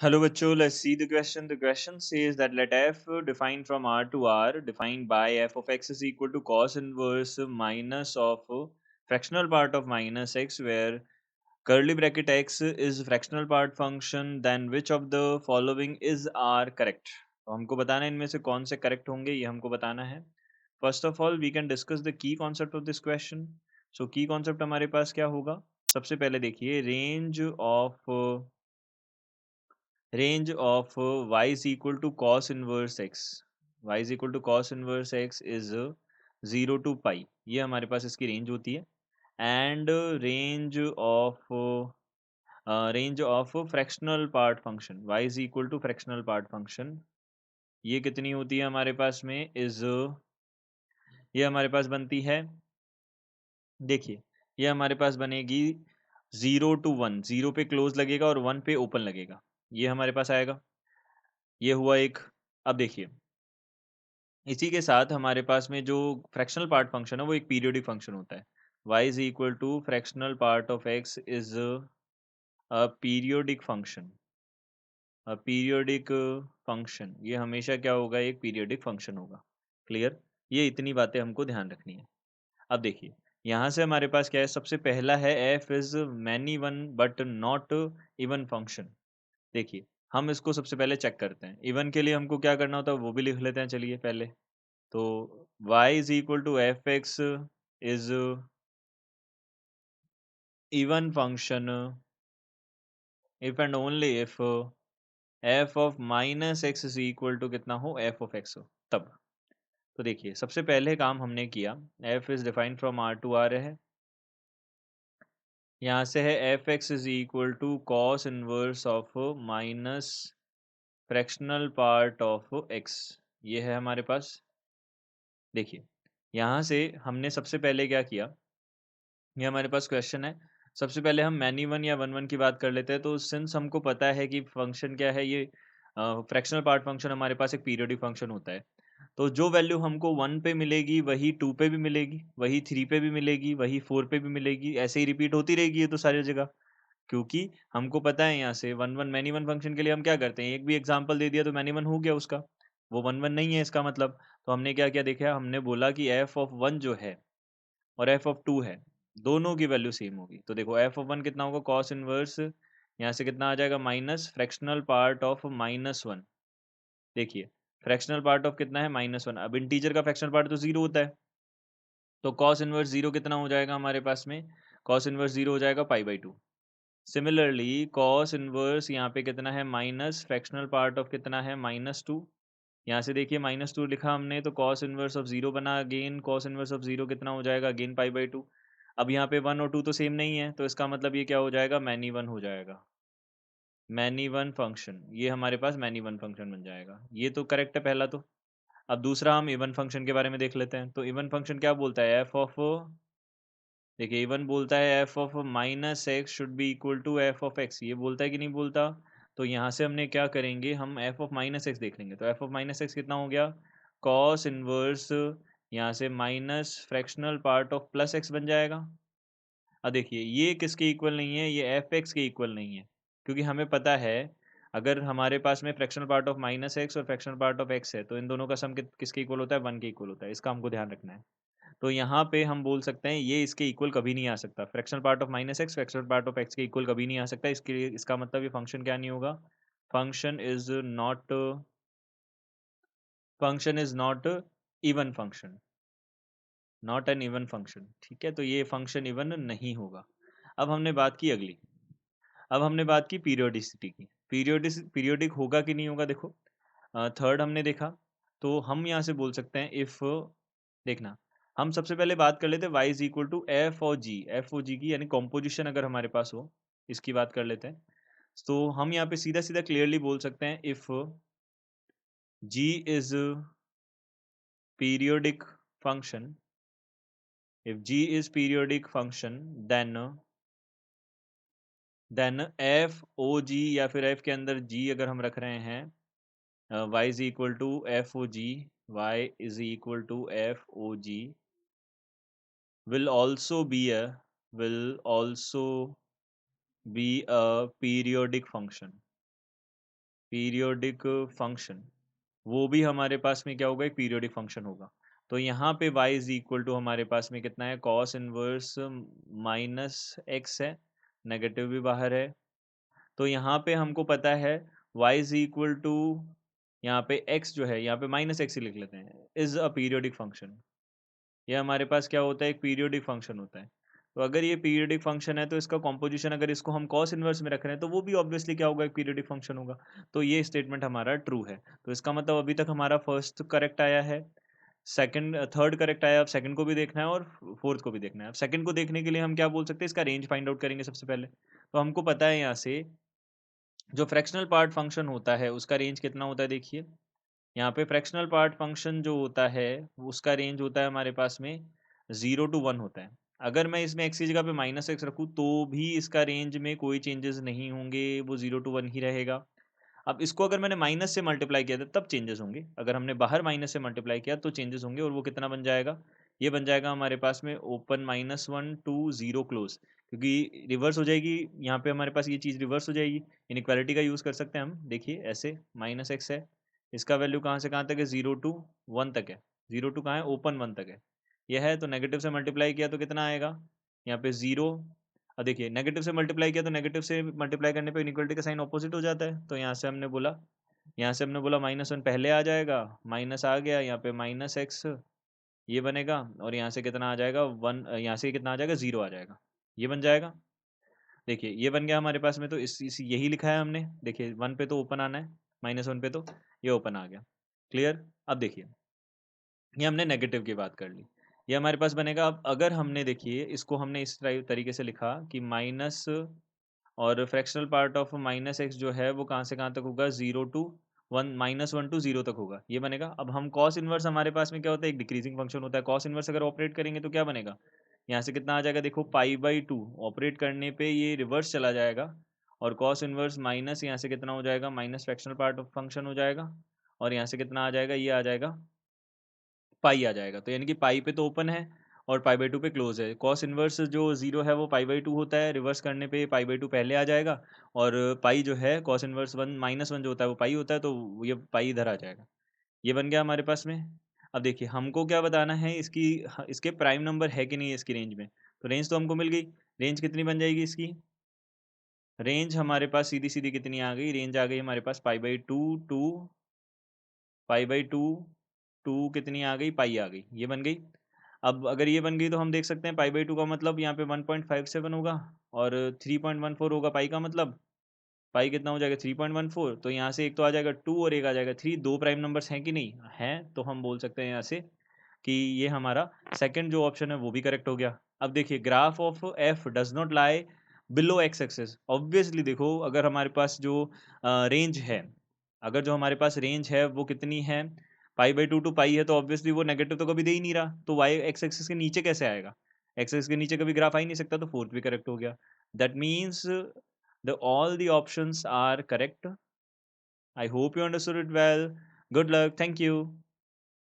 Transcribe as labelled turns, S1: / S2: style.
S1: Hello, bachcho. Let's see the question. The question says that let f defined from R to R defined by f of x is equal to cos inverse minus of fractional part of minus x where curly bracket x is fractional part function, then which of the following is R correct? तो हमको बताना है इनमें से कौन से correct होंगे, ये हमको बताना है. First of all we can discuss the key concept of this question. So key concept हमारे पास क्या होगा? सबसे पहले देखिए range of y is equal to cos inverse x. Y is equal to cos inverse x is 0 to pi. ये हमारे पास इसकी range होती है. And range of fractional part function y is equal to fractional part function, ये कितनी होती है हमारे पास में इज ये हमारे पास बनती है. देखिए, ये हमारे पास बनेगी 0 to 1. 0 पे क्लोज लगेगा और 1 पे ओपन लगेगा. ये हमारे पास आएगा. ये हुआ एक. अब देखिए, इसी के साथ हमारे पास में जो फ्रैक्शनल पार्ट फंक्शन है वो एक पीरियोडिक फंक्शन होता है. y is equal to fractional part of x is a periodic function. A periodic function ये हमेशा क्या होगा? एक पीरियोडिक फंक्शन होगा. क्लियर? ये इतनी बातें हमको ध्यान रखनी है. अब देखिए, यहाँ से हमारे पास क्या है? सबसे पहला है f is many one but not even function. देखिए, हम इसको सबसे पहले चेक करते हैं. इवन के लिए हमको क्या करना होता है वो भी लिख लेते हैं. चलिए पहले तो y is equal to fx is even function if and only if f of minus x is equal to कितना हो? f of x हो तब. तो देखिए, सबसे पहले काम हमने किया, f is defined from R to R है. यहाँ से है f x is equal to cos inverse of minus fractional part of x. ये है हमारे पास. देखिए, यहाँ से हमने सबसे पहले क्या किया? ये हमारे पास क्वेश्चन है. सबसे पहले हम मैनी वन या वन वन की बात कर लेते हैं. तो सिंस हमको पता है कि फंक्शन क्या है, ये फ्रैक्शनल पार्ट फंक्शन हमारे पास एक पीरियोडिक फंक्शन होता है. तो जो वैल्यू हमको वन पे मिलेगी वही टू पे भी मिलेगी, वही थ्री पे भी मिलेगी, वही फोर पे भी मिलेगी. ऐसे ही रिपीट होती रहेगी ये तो सारी जगह. क्योंकि हमको पता है यहाँ से one one many one function के लिए हम क्या करते हैं? एक भी एग्जाम्पल दे दिया तो मैनी वन हो गया उसका. वो वन वन नहीं है इसका मतलब. तो हमने क्या किया? देखा, हमने बोला कि एफ ऑफ वन जो है और एफ ऑफ टू है, दोनों की वैल्यू सेम होगी. तो देखो, एफ ऑफ वन कितना होगा? कॉस इनवर्स यहाँ से कितना आ जाएगा? Minus fractional part of -1. देखिए, फ्रैक्शनल पार्ट ऑफ कितना है? -1. अब इंटीजर का फ्रैक्शनल पार्ट तो जीरो होता है. तो कॉस इनवर्स जीरो कितना हो जाएगा हमारे पास में? कॉस इनवर्स जीरो हो जाएगा पाई/2. सिमिलरली कॉस इनवर्स यहाँ पे कितना है? माइनस फ्रैक्शनल पार्ट ऑफ कितना है? -2. यहाँ से देखिए, -2 लिखा हमने तो कॉस इनवर्स ऑफ जीरो बना. Again cos inverse of zero कितना हो जाएगा? अगेन पाई/2. अब यहाँ पे वन और टू तो सेम नहीं है, तो इसका मतलब ये क्या हो जाएगा? मैनी वन हो जाएगा. मैनी वन फंक्शन, ये हमारे पास मैनी वन फंक्शन बन जाएगा. ये तो करेक्ट है पहला तो. अब दूसरा हम इवन फंक्शन के बारे में देख लेते हैं. तो इवन फंक्शन क्या बोलता है? एफ ऑफ, देखिए, इवन बोलता है f of minus x should be equal to f of x. ये बोलता है कि नहीं बोलता? तो यहाँ से हमने क्या करेंगे? हम एफ ऑफ माइनस एक्स देख लेंगे. तो एफ ऑफ माइनस एक्स कितना हो गया? कॉस इनवर्स यहाँ से minus fractional part of plus x बन जाएगा. अब देखिए, ये किसके इक्वल नहीं है? ये एफ एक्स के इक्वल नहीं है. क्योंकि हमें पता है, अगर हमारे पास में fractional part of minus x और फ्रैक्शनल पार्ट ऑफ एक्स है तो इन दोनों का सम किसके इक्वल होता है? वन के इक्वल होता है. इसका हमको ध्यान रखना है. तो यहाँ पे हम बोल सकते हैं ये इसके इक्वल कभी नहीं आ सकता. Fractional part of minus x fractional part of x के इक्वल कभी नहीं आ सकता. इसके लिए इसका मतलब ये फंक्शन क्या नहीं होगा? Function is not function is not even function. Not an even function. ठीक है, तो ये फंक्शन इवन नहीं होगा. अब हमने बात की अगली. अब हमने बात की पीरियोडिसिटी की. पीरियोडिक होगा कि नहीं होगा? देखो, थर्ड हमने देखा. तो हम यहाँ से बोल सकते हैं इफ, देखना, हम सबसे पहले बात कर लेते हैं y is equal to f o g की, यानी कॉम्पोजिशन अगर हमारे पास हो, इसकी बात कर लेते हैं. तो हम यहाँ पे सीधा सीधा क्लियरली बोल सकते हैं if g is periodic function, if g is periodic function then f o g, या फिर f के अंदर g अगर हम रख रहे हैं, y is equal to f o g, y is equal to f o g will also be a will also be a periodic function. Periodic function, वो भी हमारे पास में क्या होगा, एक पीरियोडिक फंक्शन होगा। तो यहाँ पे y इज इक्वल टू हमारे पास में कितना है, कॉस इनवर्स माइनस एक्स है, नेगेटिव भी बाहर है। तो यहाँ पे हमको पता है y इज इक्वल टू, यहाँ पे x जो है, यहाँ पे माइनस एक्स ही लिख लेते हैं, इज अ पीरियोडिक फंक्शन। ये हमारे पास क्या होता है, एक पीरियोडिक फंक्शन होता है। तो अगर ये पीरियोडिक फंक्शन है तो इसका कॉम्पोजिशन, अगर इसको हम कॉस इनवर्स में रख रहे हैं तो वो भी ऑब्वियसली क्या होगा, एक पीरियोडिक फंक्शन होगा। तो ये स्टेटमेंट हमारा ट्रू है। तो इसका मतलब अभी तक हमारा फर्स्ट करेक्ट आया है, सेकंड थर्ड करेक्ट आया। अब सेकंड को भी देखना है और फोर्थ को भी देखना है। अब सेकंड को देखने के लिए हम क्या बोल सकते हैं, इसका रेंज फाइंड आउट करेंगे सबसे पहले। तो हमको पता है यहाँ से जो फ्रैक्शनल पार्ट फंक्शन होता है उसका रेंज कितना होता है, देखिए यहाँ पे फ्रैक्शनल पार्ट फंक्शन जो होता है उसका रेंज होता है हमारे पास में 0 to 1 होता है। अगर मैं इसमें एक्स की जगह पे माइनस एक्स रखूँ तो भी इसका रेंज में कोई चेंजेस नहीं होंगे, वो 0 to 1 ही रहेगा। अब इसको अगर मैंने माइनस से मल्टीप्लाई किया था तब चेंजेस होंगे, अगर हमने बाहर माइनस से मल्टीप्लाई किया तो चेंजेस होंगे। और वो कितना बन जाएगा, ये बन जाएगा हमारे पास में ओपन -1 to 0 क्लोज, क्योंकि रिवर्स हो जाएगी यहाँ पे हमारे पास, ये चीज़ रिवर्स हो जाएगी। इनइक्वालिटी का यूज़ कर सकते हैं हम, देखिए ऐसे माइनस एक्स है, इसका वैल्यू कहाँ से कहाँ तक है, 0 to 1 तक है। 0 to कहाँ है, ओपन 1 तक है। यह है तो नेगेटिव से मल्टीप्लाई किया तो कितना आएगा, यहाँ पे 0। अब देखिए नेगेटिव से मल्टीप्लाई किया तो नेगेटिव से मल्टीप्लाई करने पे इनइक्वालिटी का साइन ऑपोजिट हो जाता है। तो यहाँ से हमने बोला -1 पहले आ जाएगा, माइनस आ गया यहाँ पे माइनस एक्स, ये बनेगा। और यहाँ से कितना आ जाएगा, 1, यहाँ से कितना आ जाएगा, 0 आ जाएगा, ये बन जाएगा। देखिए ये बन गया हमारे पास में। तो इस यही लिखा है हमने, देखिए 1 पे तो ओपन आना है, -1 पे तो ये ओपन आ गया। क्लियर। अब देखिए ये हमने नेगेटिव की बात कर ली, ये हमारे पास बनेगा। अब अगर हमने देखिए इसको हमने इस तरीके से लिखा कि माइनस, और fractional part of minus x जो है वो कहाँ से कहाँ तक होगा, 0 to 1, -1 to 0 तक होगा, ये बनेगा। अब हम कॉस इनवर्स, हमारे पास में क्या होता है, एक डिक्रीजिंग फंक्शन होता है। कॉस इनवर्स अगर ऑपरेट करेंगे तो क्या बनेगा, यहाँ से कितना आ जाएगा, देखो पाई/2 ऑपरेट करने पे ये रिवर्स चला जाएगा, और कॉस इनवर्स माइनस यहाँ से कितना हो जाएगा, minus fractional part of function हो जाएगा, और यहाँ से कितना आ जाएगा, ये आ जाएगा पाई आ जाएगा। तो यानी कि पाई पे तो ओपन है और पाई/2 पे क्लोज है। कॉस इनवर्स जो 0 है वो पाई/2 होता है, रिवर्स करने पे पाई/2 पहले आ जाएगा, और पाई जो है कॉस इनवर्स 1 -1 जो होता है वो पाई होता है, तो ये पाई इधर आ जाएगा। ये बन गया हमारे पास में। अब देखिए हमको क्या बताना है, इसके प्राइम नंबर है कि नहीं है इसकी रेंज में। तो रेंज तो हमको मिल गई। रेंज कितनी बन जाएगी इसकी, रेंज हमारे पास सीधी सीधी कितनी आ गई, रेंज आ गई हमारे पास पाई/2 टू पाई/2 टू कितनी आ गई, पाई आ गई, ये बन गई। अब अगर ये बन गई तो हम देख सकते हैं पाई/2 का मतलब यहाँ पे 1.57 होगा, और 3.14 होगा पाई का मतलब। पाई कितना हो जाएगा, 3.14। तो यहाँ से एक तो आ जाएगा 2 और एक आ जाएगा 3, दो प्राइम नंबर्स हैं कि नहीं हैं, तो हम बोल सकते हैं यहाँ से कि ये हमारा सेकंड जो ऑप्शन है वो भी करेक्ट हो गया। अब देखिए graph of f does not lie below x axis. Obviously देखो अगर हमारे पास जो रेंज है, अगर जो हमारे पास रेंज है वो कितनी है, पाई/2 टू पाई है, तो ऑब्वियसली वो नेगेटिव तो कभी दे ही नहीं रहा, तो वाई एक्स एक्सिस के नीचे कैसे आएगा, एक्स एक्सिस के नीचे कभी ग्राफ आ ही नहीं सकता। तो फोर्थ भी करेक्ट हो गया। That means the all the options are correct. I hope you understood it well. Good luck. Thank you.